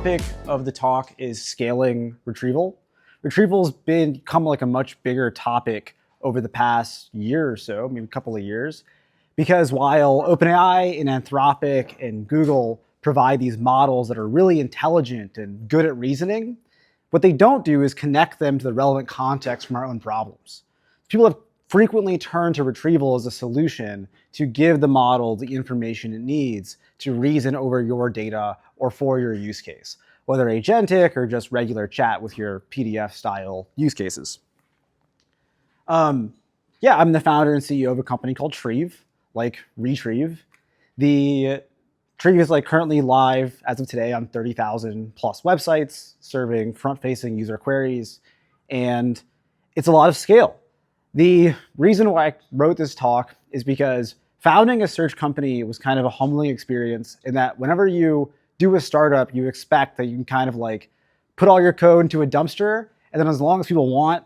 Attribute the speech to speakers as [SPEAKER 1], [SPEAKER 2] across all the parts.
[SPEAKER 1] topic of the talk is scaling retrieval. Retrieval's become like a much bigger topic over the past year or so, maybe a couple of years, because while OpenAI and Anthropic and Google provide these models that are really intelligent and good at reasoning, what they don't do is connect them to the relevant context from our own problems. People have frequently turned to retrieval as a solution to give the model the information it needs to reason over your data or for your use case, whether agentic or just regular chat with your PDF style use cases. I'm the founder and CEO of a company called Trieve, like Retrieve. The Trieve is currently live as of today on 30,000 plus websites, serving front-facing user queries, and it's a lot of scale. The reason why I wrote this talk is because founding a search company was kind of a humbling experience in that whenever you do a startup, you expect that you can kind of put all your code into a dumpster, and then as long as people want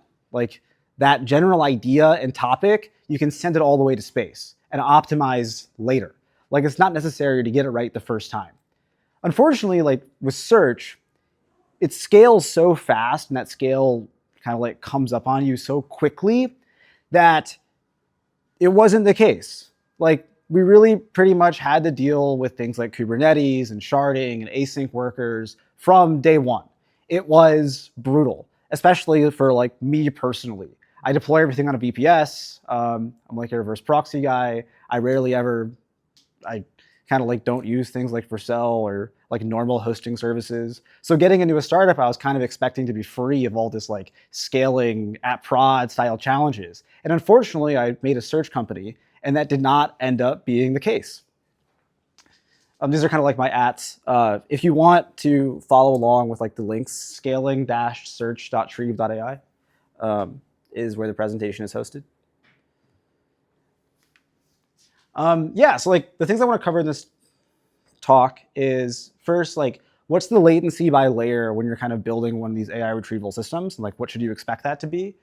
[SPEAKER 1] that general idea and topic, you can send it all the way to space and optimize later. It's not necessary to get it right the first time. Unfortunately, with search, it scales so fast and that scale kind of comes up on you so quickly that it wasn't the case. We really pretty much had to deal with things like Kubernetes and sharding and async workers from day one. It was brutal, especially for me personally. I deploy everything on a VPS. I'm a reverse proxy guy. I kind of don't use things like Vercel or normal hosting services. So getting into a startup, I was kind of expecting to be free of all this scaling at prod style challenges. And unfortunately, I made a search company, and that did not end up being the case. These are kind of my ats. If you want to follow along with the links, scaling-search.trieve.ai is where the presentation is hosted. So the things I want to cover in this talk is first, what's the latency by layer when you're kind of building one of these AI retrieval systems? And what should you expect that to be?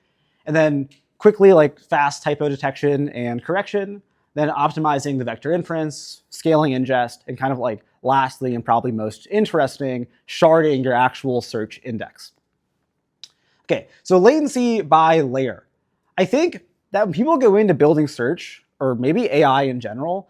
[SPEAKER 1] And then quickly, fast typo detection and correction, then optimizing the vector inference, scaling ingest, and kind of lastly, and probably most interesting, sharding your actual search index. Okay, so latency by layer. I think that when people go into building search, or maybe AI in general,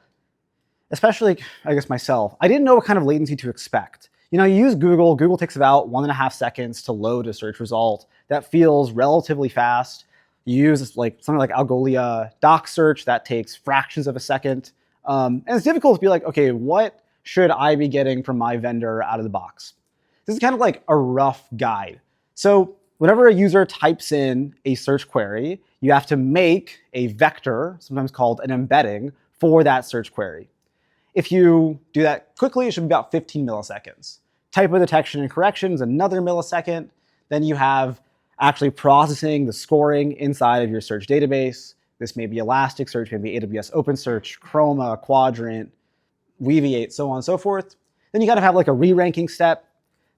[SPEAKER 1] especially, I guess myself, I didn't know what kind of latency to expect. You use Google. Google takes about 1.5 seconds to load a search result. That feels relatively fast. You use something like Algolia doc search. That takes fractions of a second. And it's difficult to be okay, what should I be getting from my vendor out of the box? This is kind of a rough guide. So whenever a user types in a search query, you have to make a vector, sometimes called an embedding, for that search query. If you do that quickly, it should be about 15 milliseconds. Typo detection and correction is another millisecond. Then you have actually processing the scoring inside of your search database. This may be Elasticsearch, maybe AWS OpenSearch, Chroma, Quadrant, Weaviate, so on and so forth. Then you kind of have a re-ranking step.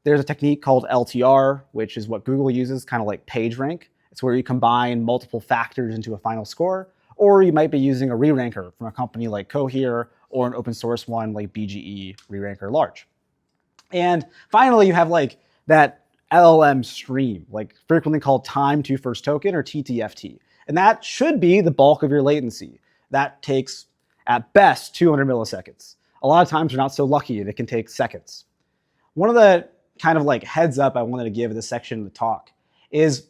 [SPEAKER 1] There's a technique called LTR, which is what Google uses, kind of like PageRank. It's where you combine multiple factors into a final score. Or you might be using a re-ranker from a company like Cohere or an open source one like BGE re-ranker large. And finally, you have that LLM stream, frequently called time to first token or TTFT. And that should be the bulk of your latency. That takes, at best, 200 milliseconds. A lot of times you're not so lucky and it can take seconds. One of the kind of heads up I wanted to give this section of the talk is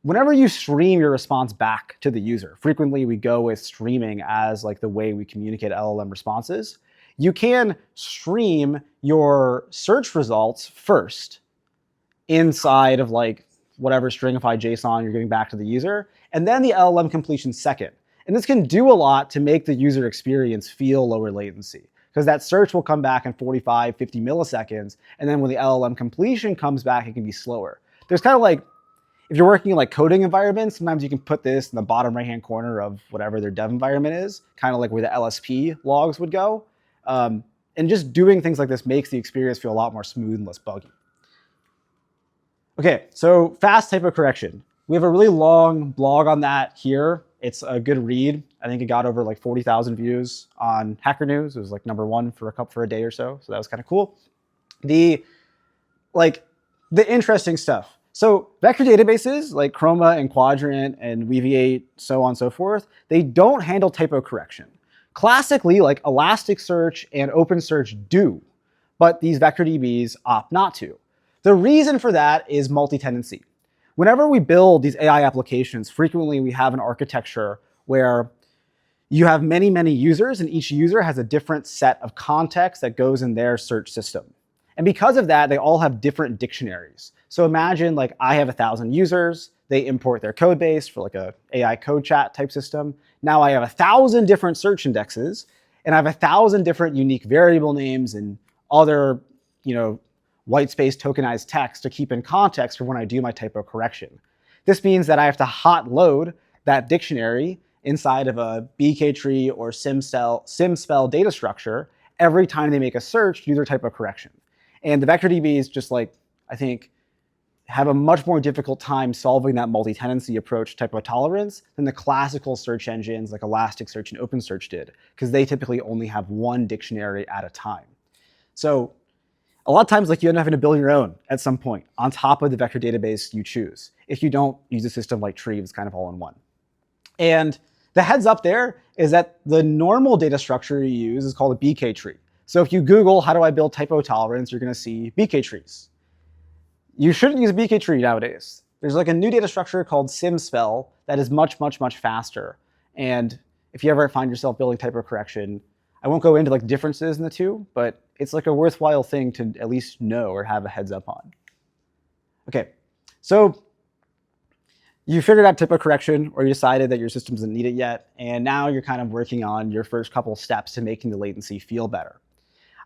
[SPEAKER 1] whenever you stream your response back to the user, frequently we go with streaming as the way we communicate LLM responses. You can stream your search results first inside of whatever stringify JSON you're giving back to the user, and then the LLM completion second. And this can do a lot to make the user experience feel lower latency, because that search will come back in 45, 50 milliseconds, and then when the LLM completion comes back, it can be slower. There's kind of if you're working in coding environments, sometimes you can put this in the bottom right-hand corner of whatever their dev environment is, kind of where the LSP logs would go. And just doing things like this makes the experience feel a lot more smooth and less buggy. Okay, so fast typo correction. We have a really long blog on that here. It's a good read. I think it got over 40,000 views on Hacker News. It was #1 for a day or so. So that was kind of cool. like the interesting stuff. So vector databases like Chroma and Quadrant and Weaviate, so on and so forth, they don't handle typo correction. Classically, like Elasticsearch and OpenSearch do, but these vector DBs opt not to. The reason for that is multi-tenancy. Whenever we build these AI applications, frequently we have an architecture where you have many, many users, and each user has a different set of context that goes in their search system. And because of that, they all have different dictionaries. So imagine like I have 1,000 users, they import their code base for like a AI code chat type system. Now I have 1,000 different search indexes, and I have 1,000 different unique variable names and other, white space tokenized text to keep in context for when I do my typo correction. This means that I have to hot load that dictionary inside of a BK tree or SimSpell data structure every time they make a search to do their typo correction. And the vector DBs just I think, have a much more difficult time solving that multi-tenancy approach typo tolerance than the classical search engines like Elasticsearch and OpenSearch did, because they typically only have one dictionary at a time. So a lot of times you end up having to build your own at some point on top of the vector database you choose, if you don't use a system like Trieve. It's kind of all in one. And the heads up there is that the normal data structure you use is called a BK tree. So if you Google, how do I build typo tolerance, you're going to see BK trees. You shouldn't use a BK tree nowadays. There's a new data structure called SimSpell that is much, much, much faster. And if you ever find yourself building typo correction, I won't go into differences in the two, but it's a worthwhile thing to at least know or have a heads up on. Okay, so you figured out typo correction, or you decided that your system doesn't need it yet, and now you're kind of working on your first couple steps to making the latency feel better.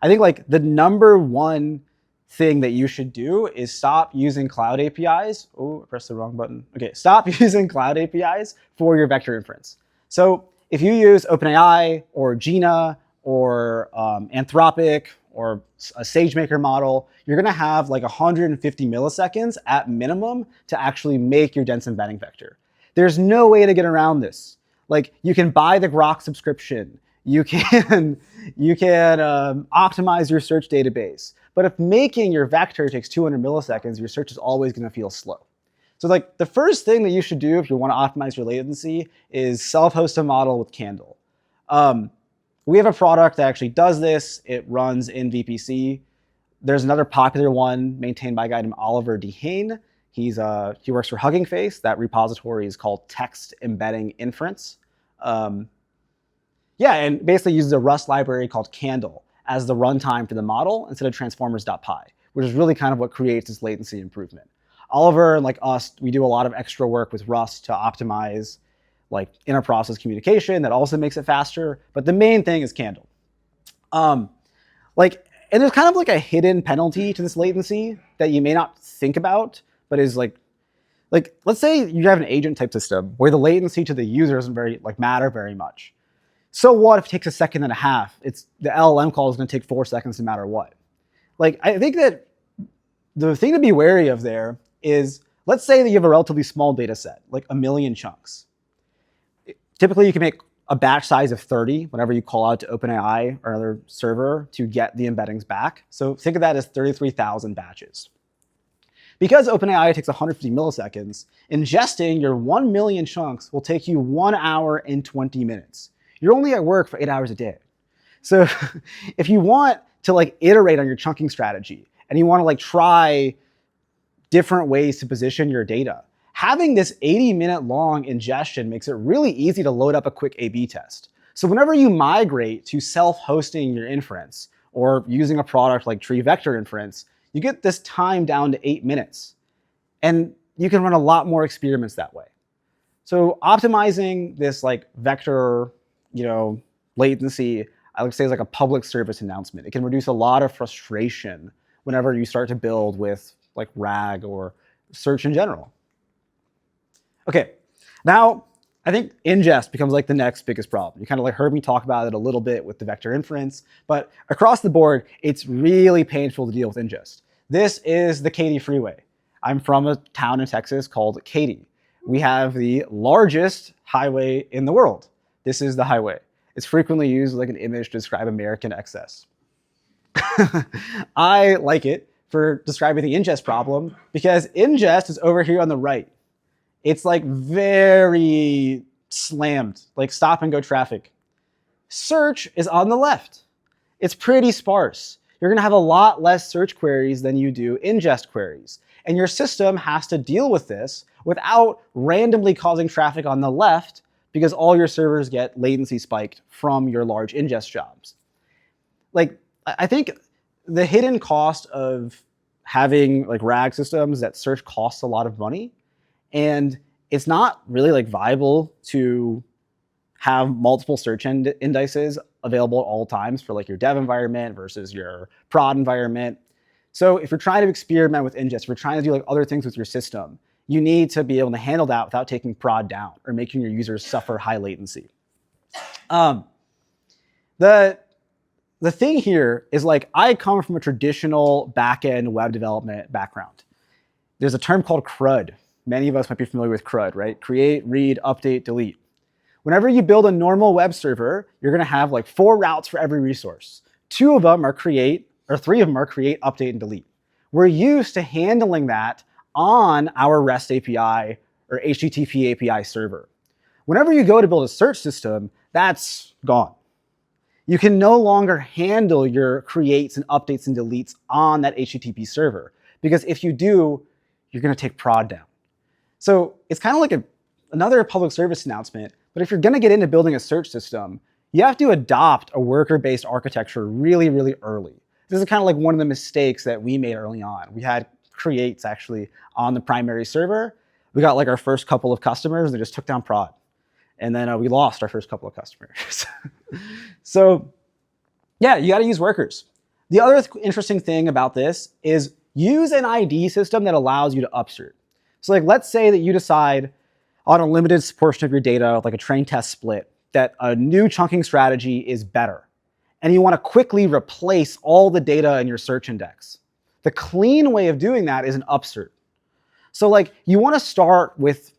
[SPEAKER 1] I think the number one thing that you should do is stop using cloud APIs. Oh, I pressed the wrong button. Okay, stop using cloud APIs for your vector inference. So if you use OpenAI or Gina or Anthropic or a SageMaker model, you're going to have 150 milliseconds at minimum to actually make your dense embedding vector. There's no way to get around this. You can buy the Grok subscription. You can optimize your search database. But if making your vector takes 200 milliseconds, your search is always going to feel slow. So the first thing that you should do if you want to optimize your latency is self-host a model with Candle. We have a product that actually does this. It runs in VPC. There's another popular one maintained by a guy named Oliver Dehane. He works for Hugging Face. That repository is called Text Embedding Inference. And basically uses a Rust library called Candle as the runtime for the model instead of transformers.py, which is really kind of what creates this latency improvement. Oliver and us, we do a lot of extra work with Rust to optimize inter-process communication that also makes it faster. But the main thing is Candle. And there's kind of a hidden penalty to this latency that you may not think about, but is let's say you have an agent type system where the latency to the user doesn't matter very much. So what if it takes a second and a half? The LLM call is going to take 4 seconds no matter what. I think that the thing to be wary of there is, let's say that you have a relatively small data set, 1 million chunks. Typically, you can make a batch size of 30 whenever you call out to OpenAI or another server to get the embeddings back. So think of that as 33,000 batches. Because OpenAI takes 150 milliseconds, ingesting your 1 million chunks will take you 1 hour and 20 minutes. You're only at work for 8 hours a day. So if you want to iterate on your chunking strategy and you want to try different ways to position your data, having this 80-minute long ingestion makes it really easy to load up a quick A/B test. So whenever you migrate to self-hosting your inference or using a product like Tree Vector Inference, you get this time down to 8 minutes. And you can run a lot more experiments that way. So optimizing this vector, latency, I would say is a public service announcement. It can reduce a lot of frustration whenever you start to build with RAG or search in general. Okay, now I think ingest becomes the next biggest problem. You kind of heard me talk about it a little bit with the vector inference, but across the board, it's really painful to deal with ingest. This is the Katy freeway. I'm from a town in Texas called Katy. We have the largest highway in the world. This is the highway. It's frequently used as an image to describe American excess. I like it for describing the ingest problem, because ingest is over here on the right. It's like very slammed, like stop and go traffic. Search is on the left. It's pretty sparse. You're gonna have a lot less search queries than you do ingest queries. And your system has to deal with this without randomly causing traffic on the left, because all your servers get latency spiked from your large ingest jobs. Like, I think the hidden cost of having like RAG systems that search costs a lot of money, and it's not really like viable to have multiple search indices available at all times for like your dev environment versus your prod environment. So if you're trying to experiment with ingest, if you're trying to do like other things with your system, you need to be able to handle that without taking prod down or making your users suffer high latency. The thing here is, like, I come from a traditional backend web development background. There's a term called CRUD. Many of us might be familiar with CRUD, right? Create, read, update, delete. Whenever you build a normal web server, you're going to have like 4 routes for every resource. 2 of them are create, or 3 of them are create, update, and delete. We're used to handling that on our REST API or HTTP API server. Whenever you go to build a search system, that's gone. You can no longer handle your creates and updates and deletes on that HTTP server, because if you do, you're going to take prod down. So it's kind of like another public service announcement, but if you're going to get into building a search system, you have to adopt a worker-based architecture really, really early. This is kind of like one of the mistakes that we made early on. We had creates actually on the primary server. We got like our first couple of customers, they just took down prod. And then we lost our first couple of customers. So yeah, you got to use workers. The other interesting thing about this is use an ID system that allows you to upsert. So like, let's say that you decide on a limited portion of your data, like a train test split, that a new chunking strategy is better. And you want to quickly replace all the data in your search index. The clean way of doing that is an upsert. So like, you want to start with,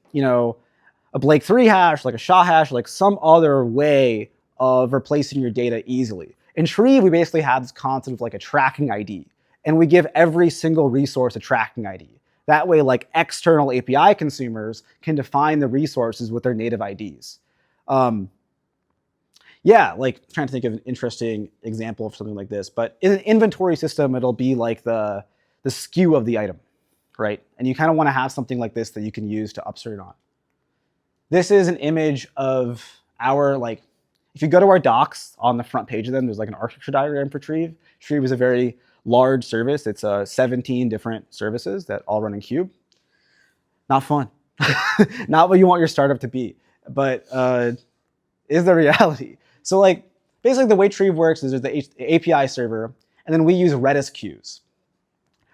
[SPEAKER 1] a Blake 3 hash, like a SHA hash, like some other way of replacing your data easily. In Trieve, we basically have this concept of like a tracking ID, and we give every single resource a tracking ID. That way, like, external API consumers can define the resources with their native IDs. Yeah, like, trying to think of an interesting example of something like this, but in an inventory system, it'll be like the SKU of the item, right? And you kind of want to have something like this that you can use to upsert on. This is an image of our, like, if you go to our docs on the front page of them, there's like an architecture diagram for Trieve. Trieve is a very large service. It's 17 different services that all run in Cube. Not fun. Not what you want your startup to be, but is the reality. So like, basically the way Trieve works is there's the API server, and then we use Redis queues.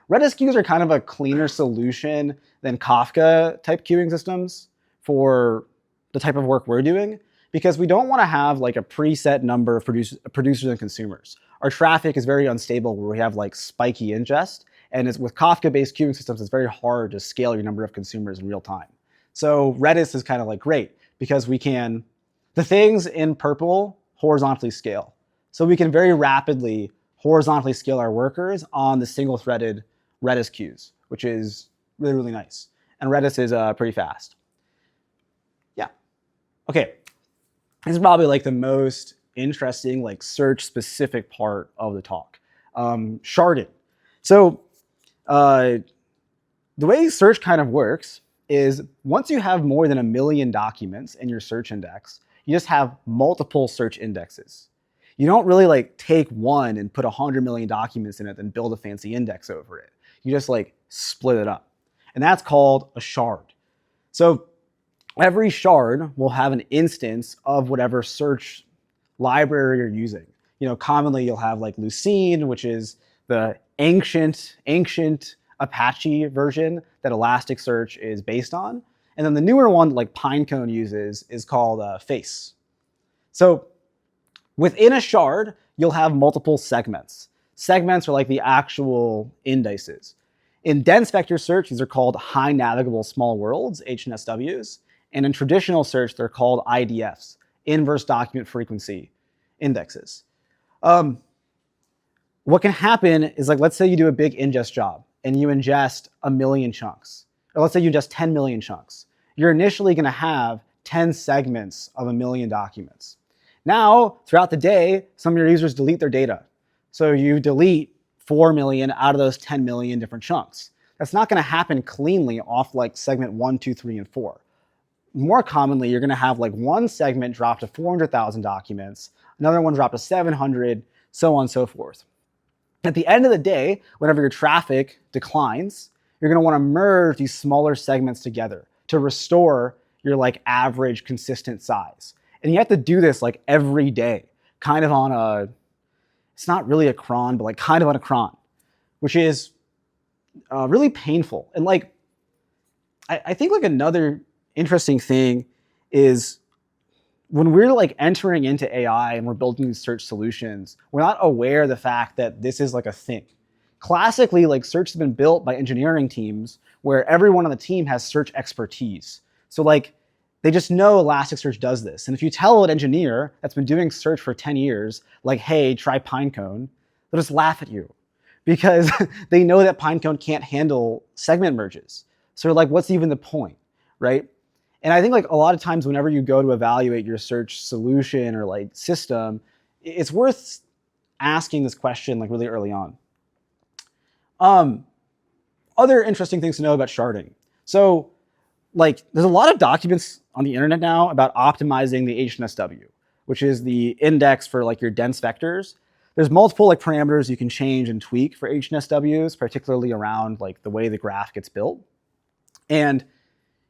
[SPEAKER 1] Redis queues are kind of a cleaner solution than Kafka type queuing systems for the type of work we're doing, because we don't want to have like a preset number of producers and consumers. Our traffic is very unstable where we have like spiky ingest, and with Kafka-based queuing systems, it's very hard to scale your number of consumers in real time. So Redis is kind of like great because we can, the things in purple horizontally scale. So we can very rapidly horizontally scale our workers on the single-threaded Redis queues, which is really, really nice. And Redis is pretty fast. Yeah. Okay. This is probably like the most interesting, like, search-specific part of the talk. Sharding. So the way search kind of works is once you have more than 1 million documents in your search index, you just have multiple search indexes. You don't really like take one and put 100 million documents in it and build a fancy index over it. You just like split it up. And that's called a shard. So every shard will have an instance of whatever search library you're using. Commonly you'll have like Lucene, which is the ancient Apache version that Elasticsearch is based on. And then the newer one, like Pinecone uses, is called Face. So within a shard, you'll have multiple segments. Segments are like the actual indices. In dense vector search, these are called high navigable small worlds, HNSWs. And in traditional search, they're called IDFs, inverse document frequency indexes. what can happen is like, let's say you do a big ingest job and you ingest 1,000,000 chunks, or let's say you ingest 10 million chunks. You're initially going to have 10 segments of 1,000,000 documents. Now, throughout the day, some of your users delete their data. So you delete 4 million out of those 10 million different chunks. That's not going to happen cleanly off like segment 1, 2, 3, and 4. More commonly, you're going to have like one segment drop to 400,000 documents, another one drop to 700, so on and so forth. At the end of the day, whenever your traffic declines, you're going to want to merge these smaller segments together to restore your like average consistent size. And you have to do this like every day, kind of on a, it's not really a cron, but like kind of on a cron, which is really painful. And like, I think like another interesting thing is when we're like entering into AI and we're building these search solutions, we're not aware of the fact that this is like a thing. Classically, like search has been built by engineering teams where everyone on the team has search expertise. So like they just know Elasticsearch does this. And if you tell an engineer that's been doing search for 10 years, like, hey, try Pinecone, they'll just laugh at you because they know that Pinecone can't handle segment merges. So like, what's even the point, right? And I think like a lot of times whenever you go to evaluate your search solution or like system, it's worth asking this question like really early on. Other interesting things to know about sharding. So like there's a lot of documents on the internet now about optimizing the HNSW, which is the index for like your dense vectors. There's multiple like parameters you can change and tweak for HNSWs, particularly around like the way the graph gets built. And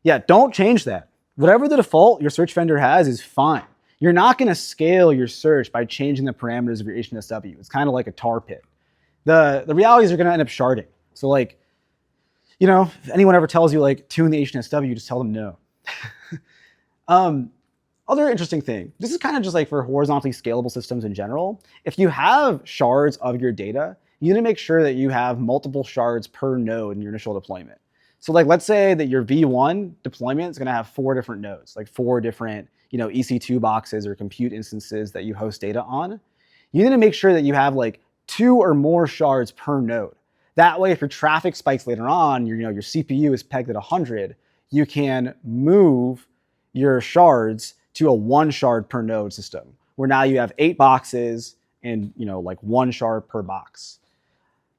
[SPEAKER 1] yeah, don't change that. Whatever the default your search vendor has is fine. You're not going to scale your search by changing the parameters of your HNSW. It's kind of like a tar pit. The reality is you're going to end up sharding. So like, you know, if anyone ever tells you like tune the HNSW, just tell them no. Other interesting thing, this is kind of just like for horizontally scalable systems in general. If you have shards of your data, you need to make sure that you have multiple shards per node in your initial deployment. So like, let's say that your V1 deployment is going to have 4 different nodes, like 4 different, you know, EC2 boxes or compute instances that you host data on. You need to make sure that you have like 2 or more shards per node. That way, if your traffic spikes later on, your CPU is pegged at 100, you can move your shards to a 1 shard per node system, where now you have 8 boxes and, you know, like 1 shard per box.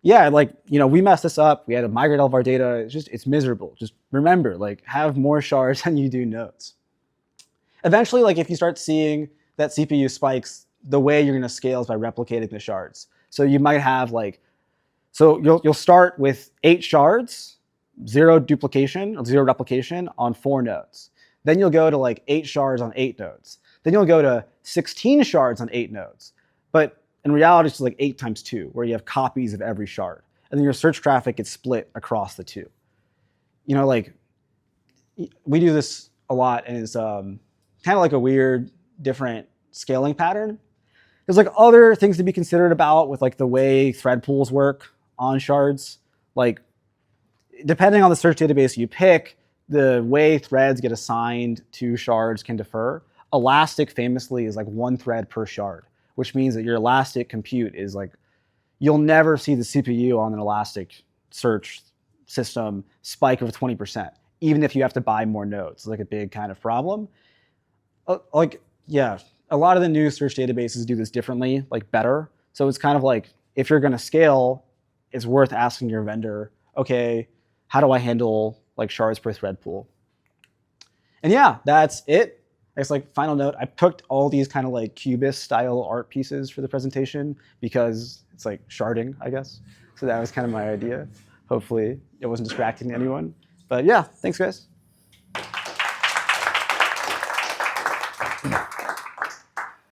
[SPEAKER 1] Yeah, like, you know, we messed this up. We had to migrate all of our data. It's miserable. Just remember, like, have more shards than you do nodes. Eventually, like, if you start seeing that CPU spikes, the way you're going to scale is by replicating the shards. So you might have like, so you'll start with 8 shards, 0 duplication, 0 replication on 4 nodes. Then you'll go to like 8 shards on 8 nodes. Then you'll go to 16 shards on 8 nodes. But in reality, it's like 8 times 2, where you have copies of every shard. And then your search traffic gets split across the 2. You know, like, we do this a lot, and it's kind of like a weird, different scaling pattern. There's like other things to be considered about with like the way thread pools work on shards. Like, depending on the search database you pick, the way threads get assigned to shards can differ. Elastic famously is like 1 thread per shard, which means that your Elastic compute is like, you'll never see the CPU on an Elastic search system spike of 20%, even if you have to buy more nodes. It's like a big kind of problem. Like, yeah, a lot of the new search databases do this differently, like better. So it's kind of like, if you're gonna scale, it's worth asking your vendor, okay, how do I handle like shards per thread pool? And yeah, that's it. It's like final note, I picked all these kind of like cubist style art pieces for the presentation because it's like sharding, I guess. So that was kind of my idea. Hopefully it wasn't distracting to anyone. But yeah, thanks guys.